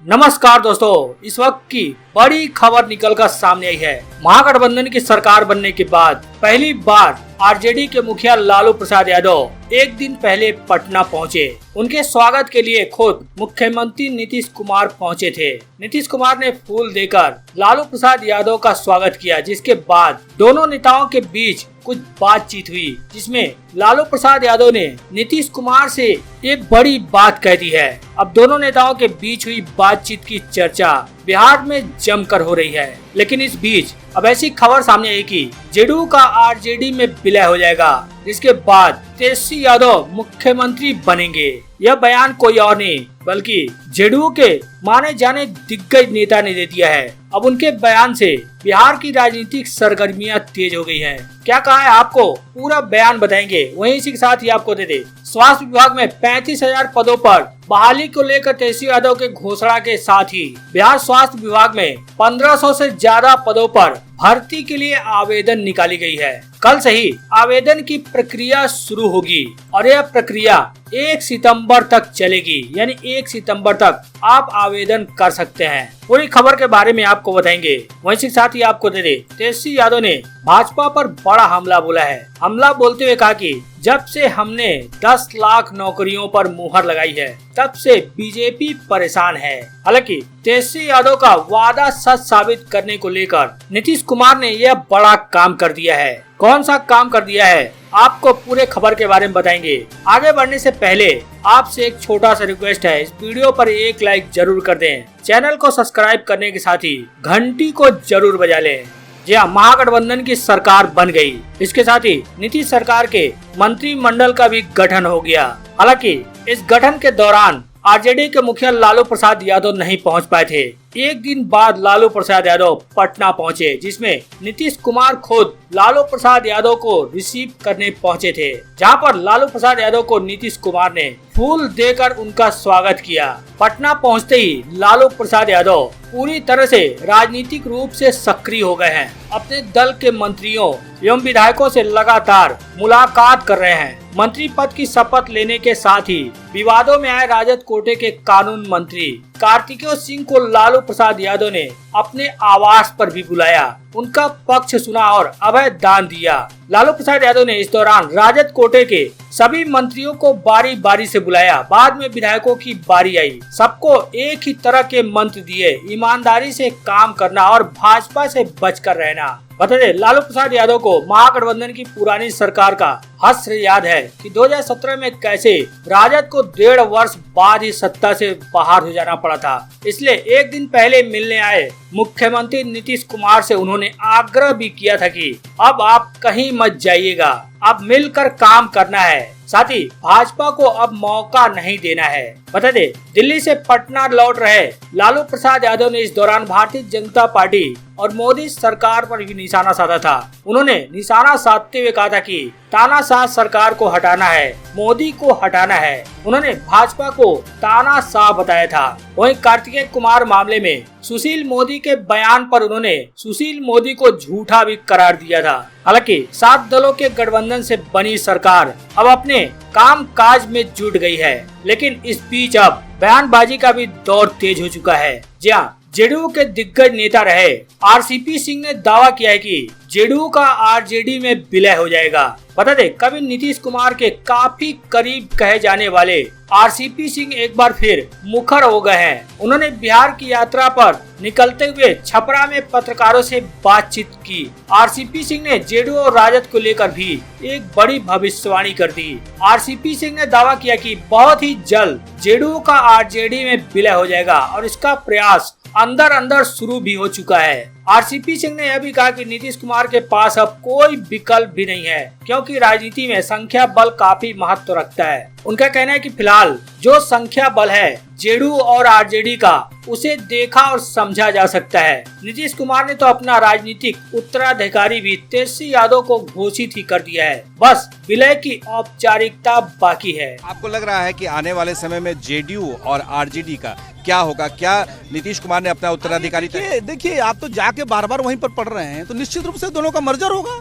नमस्कार दोस्तों, इस वक्त की बड़ी खबर निकलकर सामने आई है। महागठबंधन की सरकार बनने के बाद पहली बार आरजेडी के मुखिया लालू प्रसाद यादव एक दिन पहले पटना पहुंचे। उनके स्वागत के लिए खुद मुख्यमंत्री नीतीश कुमार पहुंचे थे। नीतीश कुमार ने फूल देकर लालू प्रसाद यादव का स्वागत किया, जिसके बाद दोनों नेताओं के बीच कुछ बातचीत हुई, जिसमें लालू प्रसाद यादव ने नीतीश कुमार से एक बड़ी बात कह दी है। अब दोनों नेताओं के बीच हुई बातचीत की चर्चा बिहार में जमकर हो रही है। लेकिन इस बीच अब ऐसी खबर सामने आई कि जेडीयू का आरजेडी में विलय हो जाएगा, जिसके बाद तेजस्वी यादव मुख्यमंत्री बनेंगे। यह बयान कोई और नहीं बल्कि जेडीयू के माने जाने दिग्गज नेता ने दे दिया है। अब उनके बयान से बिहार की राजनीतिक सरगर्मियां तेज हो गई हैं। क्या कहा है आपको पूरा बयान बताएंगे, वहीं इसी के साथ ही आपको दे दे स्वास्थ्य विभाग में 35,000 पदों पर बहाली को लेकर तेजस्वी यादव के घोषणा के साथ ही बिहार स्वास्थ्य विभाग में 1500 से ज्यादा पदों पर भर्ती के लिए आवेदन निकाली गई है। कल से ही आवेदन की प्रक्रिया शुरू होगी और यह प्रक्रिया 1 सितंबर तक चलेगी, यानी 1 सितंबर तक आप आवेदन कर सकते हैं। पूरी खबर के बारे में आपको बताएंगे, वहीं के साथ ही आपको दे दे तेजस्वी यादव ने भाजपा पर बड़ा हमला बोला है। हमला बोलते हुए कहा कि जब से हमने 10 लाख नौकरियों पर मुहर लगाई है, तब से बीजेपी परेशान है। हालांकि तेजस्वी यादव का वादा सच साबित करने को लेकर नीतीश कुमार ने यह बड़ा काम कर दिया है। कौन सा काम कर दिया है, आपको पूरे खबर के बारे में बताएंगे। आगे बढ़ने से पहले आपसे एक छोटा सा रिक्वेस्ट है, इस वीडियो पर एक लाइक जरूर कर दें। चैनल को सब्सक्राइब करने के साथ ही घंटी को जरूर बजा लें। जी हाँ, महागठबंधन की सरकार बन गई। इसके साथ ही नीतीश सरकार के मंत्रिमंडल का भी गठन हो गया। हालांकि इस गठन के दौरान आरजेडी के मुखिया लालू प्रसाद यादव नहीं पहुंच पाए थे। एक दिन बाद लालू प्रसाद यादव पटना पहुंचे, जिसमें नीतीश कुमार खुद लालू प्रसाद यादव को रिसीव करने पहुंचे थे, जहां पर लालू प्रसाद यादव को नीतीश कुमार ने फूल देकर उनका स्वागत किया। पटना पहुंचते ही लालू प्रसाद यादव पूरी तरह से राजनीतिक रूप से सक्रिय हो गए हैं। अपने दल के मंत्रियों एवं विधायकों से लगातार मुलाकात कर रहे हैं। मंत्री पद की शपथ लेने के साथ ही विवादों में आए राजद कोटे के कानून मंत्री कार्तिकेय सिंह को लालू प्रसाद यादव ने अपने आवास पर भी बुलाया, उनका पक्ष सुना और अभय दान दिया। लालू प्रसाद यादव ने इस दौरान राजद कोटे के सभी मंत्रियों को बारी बारी से बुलाया। बाद में विधायकों की बारी आई। सबको एक ही तरह के मंत्र दिए, ईमानदारी से काम करना और भाजपा से बचकर रहना। बता दें, लालू प्रसाद यादव को महागठबंधन की पुरानी सरकार का हश्र याद है कि 2017 में कैसे राजद को 1.5 वर्ष बाद ही सत्ता से बाहर हो जाना पड़ा था। इसलिए एक दिन पहले मिलने आए मुख्यमंत्री नीतीश कुमार से उन्होंने आग्रह भी किया था कि अब आप कहीं मत जाइएगा, अब मिलकर काम करना है। साथ ही भाजपा को अब मौका नहीं देना है। बता दे, दिल्ली से पटना लौट रहे लालू प्रसाद यादव ने इस दौरान भारतीय जनता पार्टी और मोदी सरकार पर भी निशाना साधा था। उन्होंने निशाना साधते हुए कहा था कि तानाशाह सरकार को हटाना है, मोदी को हटाना है। उन्होंने भाजपा को तानाशाह बताया था। वहीं कार्तिकेय कुमार मामले में सुशील मोदी के बयान पर उन्होंने सुशील मोदी को झूठा भी करार दिया था। हालांकि 7 दलों के गठबंधन से बनी सरकार अब अपने काम काज में जुट गई है, लेकिन इस बीच अब बयानबाजी का भी दौर तेज हो चुका है। जी हाँ, जेडीयू के दिग्गज नेता रहे आरसीपी सिंह ने दावा किया है कि जेडीयू का आरजेडी में विलय हो जाएगा। बता दें, कभी नीतीश कुमार के काफी करीब कहे जाने वाले आरसीपी सिंह एक बार फिर मुखर हो गए हैं। उन्होंने बिहार की यात्रा पर निकलते हुए छपरा में पत्रकारों से बातचीत की। आरसीपी सिंह ने जेडीयू और राजद को लेकर भी एक बड़ी भविष्यवाणी कर दी। आरसीपी सिंह ने दावा किया कि बहुत ही जल्द जेडीयू का आरजेडी में विलय हो जाएगा और इसका प्रयास अंदर अंदर शुरू भी हो चुका है। आरसीपी सिंह ने यह भी कहा कि नीतीश कुमार के पास अब कोई विकल्प भी नहीं है, क्योंकि राजनीति में संख्या बल काफी महत्व रखता है। उनका कहना है कि फिलहाल जो संख्या बल है जेडीयू और आरजेडी का, उसे देखा और समझा जा सकता है। नीतीश कुमार ने तो अपना राजनीतिक उत्तराधिकारी भी तेजस्वी यादव को घोषित ही कर दिया है, बस विलय की औपचारिकता बाकी है। आपको लग रहा है कि आने वाले समय में जेडीयू और आरजेडी का क्या होगा? क्या नीतीश कुमार ने अपना उत्तराधिकारी? देखिए, आप तो जाके बार बार वहीं पर पढ़ रहे हैं, तो निश्चित रूप से दोनों का मर्जर होगा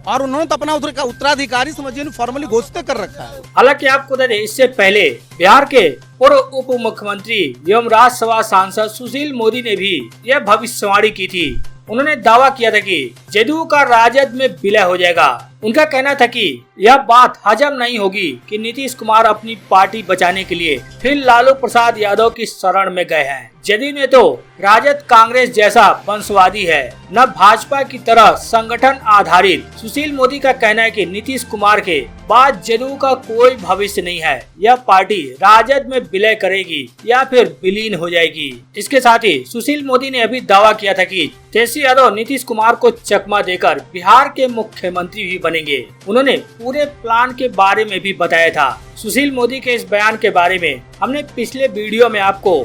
और उन्होंने तो अपना उत्तराधिकारी समझिए फॉर्मली घोषित कर रखा है। हालांकि आपको बता दें, इससे पहले बिहार के पूर्व उप मुख्यमंत्री एवं राज्यसभा सांसद सुशील मोदी ने भी यह भविष्यवाणी की थी। उन्होंने दावा किया था कि जदयू का राजद में विलय हो जाएगा। उनका कहना था कि यह बात हजम नहीं होगी कि नीतीश कुमार अपनी पार्टी बचाने के लिए फिर लालू प्रसाद यादव की शरण में गए हैं। जदयू ने तो राजद कांग्रेस जैसा वंशवादी है, न भाजपा की तरह संगठन आधारित। सुशील मोदी का कहना है कि नीतीश कुमार के बाद जदयू का कोई भविष्य नहीं है। यह पार्टी राजद में विलय करेगी या फिर विलीन हो जाएगी। इसके साथ ही सुशील मोदी ने अभी दावा किया था कि तेजस्वी यादव नीतीश कुमार को चकमा देकर बिहार के मुख्यमंत्री भी बनेंगे। उन्होंने पूरे प्लान के बारे में भी बताया था। सुशील मोदी के इस बयान के बारे में हमने पिछले वीडियो में आपको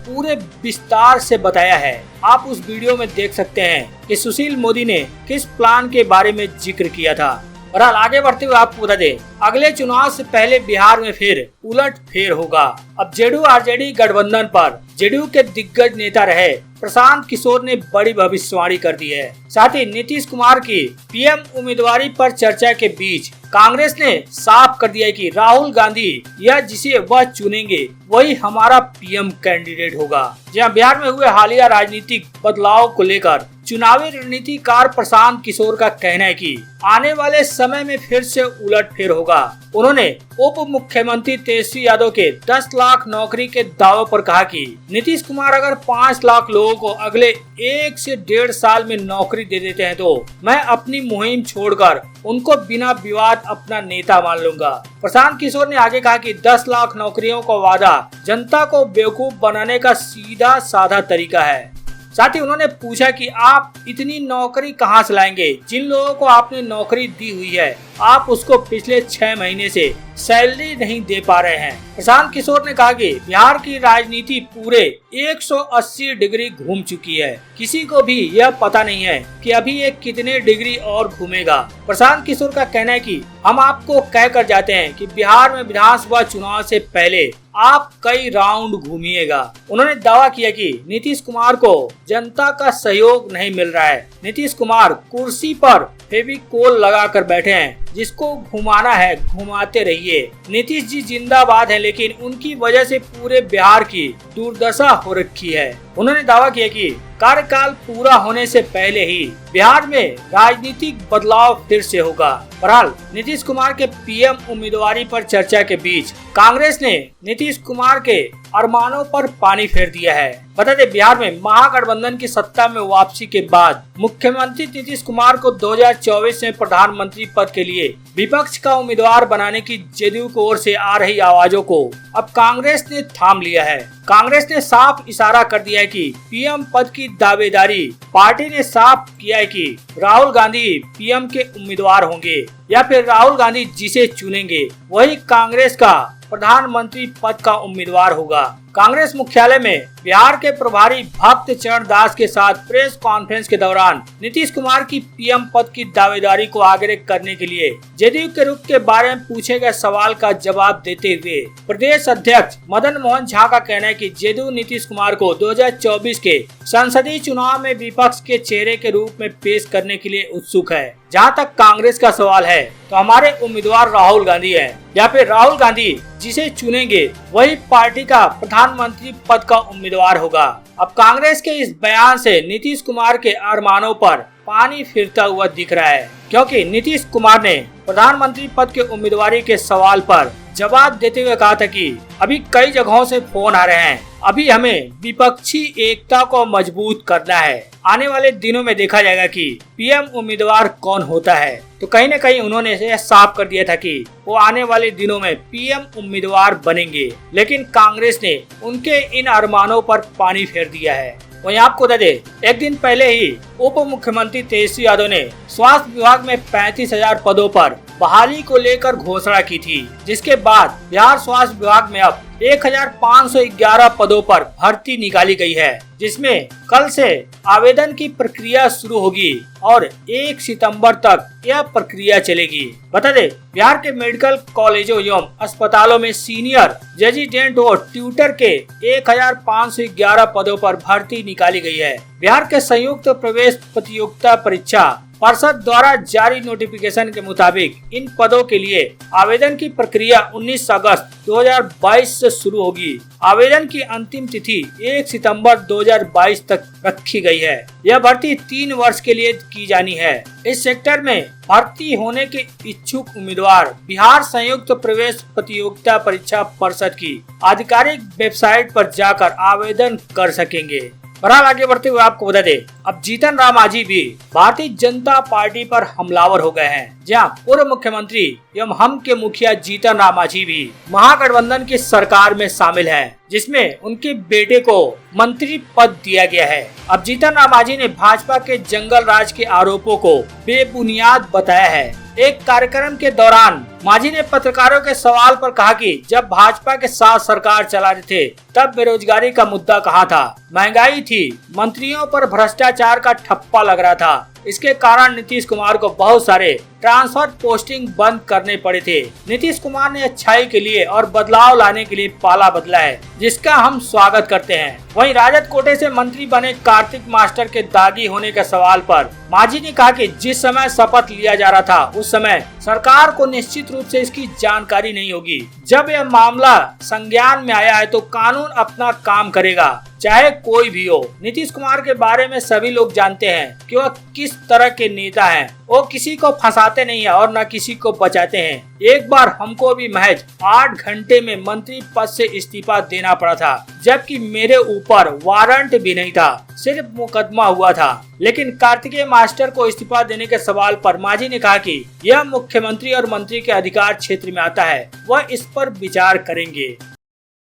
पूरे विस्तार से बताया है। आप उस वीडियो में देख सकते हैं कि सुशील मोदी ने किस प्लान के बारे में जिक्र किया था। और आगे बढ़ते हुए आपको बता दें, अगले चुनाव से पहले बिहार में फिर उलट फेर होगा। अब जेडीयू आरजेडी गठबंधन पर जेडीयू के दिग्गज नेता रहे प्रशांत किशोर ने बड़ी भविष्यवाणी कर दी है। साथ ही नीतीश कुमार की पीएम उम्मीदवारी पर चर्चा के बीच कांग्रेस ने साफ कर दिया है कि राहुल गांधी या जिसे वह चुनेंगे वही हमारा पीएम कैंडिडेट होगा। जहां बिहार में हुए हालिया राजनीतिक बदलाव को लेकर चुनावी रणनीतिकार प्रशांत किशोर का कहना है कि आने वाले समय में फिर से उलटफेर होगा। उन्होंने उप मुख्यमंत्री तेजस्वी यादव के 10 लाख नौकरी के दावे पर कहा कि नीतीश कुमार अगर 5 लाख लोगों को अगले 1 से 1.5 साल में नौकरी दे देते हैं तो मैं अपनी मुहिम छोड़कर उनको बिना विवाद अपना नेता मान लूंगा। प्रशांत किशोर ने आगे कहा कि 10 लाख नौकरियों का वादा जनता को बेवकूफ बनाने का सीधा साधा तरीका है। साथ ही उन्होंने पूछा कि आप इतनी नौकरी कहां से लाएंगे? जिन लोगों को आपने नौकरी दी हुई है आप उसको पिछले 6 महीने से सैलरी नहीं दे पा रहे हैं। प्रशांत किशोर ने कहा कि बिहार की राजनीति पूरे 180 डिग्री घूम चुकी है। किसी को भी यह पता नहीं है कि अभी ये कितने डिग्री और घूमेगा। प्रशांत किशोर का कहना है कि हम आपको कह कर जाते हैं कि बिहार में विधानसभा चुनाव से पहले आप कई राउंड घूमिएगा। उन्होंने दावा किया कि नीतीश कुमार को जनता का सहयोग नहीं मिल रहा है। नीतीश कुमार कुर्सी पर फेविकोल लगा कर बैठे हैं, जिसको घुमाना है घुमाते रहिए। नीतीश जी जिंदाबाद हैं, लेकिन उनकी वजह से पूरे बिहार की दुर्दशा हो रखी है। उन्होंने दावा किया कि कार्यकाल पूरा होने से पहले ही बिहार में राजनीतिक बदलाव फिर से होगा। बहरहाल नीतीश कुमार के पीएम उम्मीदवारी पर चर्चा के बीच कांग्रेस ने नीतीश कुमार के अरमानों पर पानी फेर दिया है। बता दें, बिहार में महागठबंधन की सत्ता में वापसी के बाद मुख्यमंत्री नीतीश कुमार को 2024 में प्रधानमंत्री पद के लिए विपक्ष का उम्मीदवार बनाने की जदयू की ओर से आ रही आवाजों को अब कांग्रेस ने थाम लिया है। कांग्रेस ने साफ इशारा कर दिया है कि पीएम पद की दावेदारी पार्टी ने साफ किया है कि राहुल गांधी पीएम के उम्मीदवार होंगे या फिर राहुल गांधी जिसे चुनेंगे वही कांग्रेस का प्रधानमंत्री पद का उम्मीदवार होगा। कांग्रेस मुख्यालय में बिहार के प्रभारी भक्त चरण दास के साथ प्रेस कॉन्फ्रेंस के दौरान नीतीश कुमार की पीएम पद की दावेदारी को आगे करने के लिए जदयू के रुख के बारे में पूछे गए सवाल का जवाब देते हुए प्रदेश अध्यक्ष मदन मोहन झा का कहना है कि जदयू नीतीश कुमार को 2024 के संसदीय चुनाव में विपक्ष के चेहरे के रूप में पेश करने के लिए उत्सुक है। जहां तक कांग्रेस का सवाल है तो हमारे उम्मीदवार राहुल गांधी है या फिर राहुल गांधी जिसे चुनेंगे वही पार्टी का प्रधानमंत्री पद का उम्मीदवार होगा। अब कांग्रेस के इस बयान से नीतीश कुमार के अरमानों पर पानी फिरता हुआ दिख रहा है, क्योंकि नीतीश कुमार ने प्रधानमंत्री पद के उम्मीदवारी के सवाल पर जवाब देते हुए कहा था कि अभी कई जगहों से फोन आ रहे हैं, अभी हमें विपक्षी एकता को मजबूत करना है। आने वाले दिनों में देखा जाएगा कि पीएम उम्मीदवार कौन होता है। तो कहीं न कहीं उन्होंने यह साफ कर दिया था कि वो आने वाले दिनों में पीएम उम्मीदवार बनेंगे, लेकिन कांग्रेस ने उनके इन अरमानों पर पानी फेर दिया है। वहीं आपको बता दें, एक दिन पहले ही उप मुख्यमंत्री तेजस्वी यादव ने स्वास्थ्य विभाग में 35,000 पदों पर बहाली को लेकर घोषणा की थी, जिसके बाद बिहार स्वास्थ्य विभाग में अब 1511 पदों पर भर्ती निकाली गई है, जिसमें कल से आवेदन की प्रक्रिया शुरू होगी और 1 सितंबर तक यह प्रक्रिया चलेगी। बता दें, बिहार के मेडिकल कॉलेजों एवं अस्पतालों में सीनियर रेजिडेंट और ट्यूटर के 1511 पदों पर भर्ती निकाली गई है। बिहार के संयुक्त प्रवेश प्रतियोगिता परीक्षा परिषद द्वारा जारी नोटिफिकेशन के मुताबिक इन पदों के लिए आवेदन की प्रक्रिया 19 अगस्त 2022 से शुरू होगी। आवेदन की अंतिम तिथि 1 सितंबर 2022 तक रखी गई है। यह भर्ती 3 वर्ष के लिए की जानी है। इस सेक्टर में भर्ती होने के इच्छुक उम्मीदवार बिहार संयुक्त प्रवेश प्रतियोगिता परीक्षा परिषद की आधिकारिक वेबसाइट पर जाकर आवेदन कर सकेंगे। बहरहाल आगे बढ़ते हुए आपको बता दें, अब जीतन राम मांझी भी भारतीय जनता पार्टी पर हमलावर हो गए हैं। जहां पूर्व मुख्यमंत्री एवं हम के मुखिया जीतन राम मांझी भी महागठबंधन की सरकार में शामिल हैं, जिसमें उनके बेटे को मंत्री पद दिया गया है। अब जीतन राम मांझी ने भाजपा के जंगल राज के आरोपों को बेबुनियाद बताया है। एक कार्यक्रम के दौरान मांझी ने पत्रकारों के सवाल पर कहा कि जब भाजपा के साथ सरकार चला रहे थे तब बेरोजगारी का मुद्दा कहाँ था, महंगाई थी, मंत्रियों पर भ्रष्टाचार का ठप्पा लग रहा था। इसके कारण नीतीश कुमार को बहुत सारे ट्रांसफर पोस्टिंग बंद करने पड़े थे। नीतीश कुमार ने अच्छाई के लिए और बदलाव लाने के लिए पाला बदला है, जिसका हम स्वागत करते हैं। वहीं राजद कोटे से मंत्री बने कार्तिक मास्टर के दागी होने के सवाल पर मांझी ने कहा कि जिस समय शपथ लिया जा रहा था उस समय सरकार को निश्चित रूप से इसकी जानकारी नहीं होगी। जब यह मामला संज्ञान में आया है तो कानून अपना काम करेगा, चाहे कोई भी हो। नीतीश कुमार के बारे में सभी लोग जानते हैं कि वह किस तरह के नेता हैं। वो किसी को फंसाते नहीं है और न किसी को बचाते हैं। एक बार हमको भी महज 8 घंटे में मंत्री पद से इस्तीफा देना पड़ा था, जबकि मेरे ऊपर वारंट भी नहीं था, सिर्फ मुकदमा हुआ था। लेकिन कार्तिकेय मास्टर को इस्तीफा देने के सवाल पर मांझी ने कहा कि यह मुख्यमंत्री और मंत्री के अधिकार क्षेत्र में आता है, वह इस पर विचार करेंगे।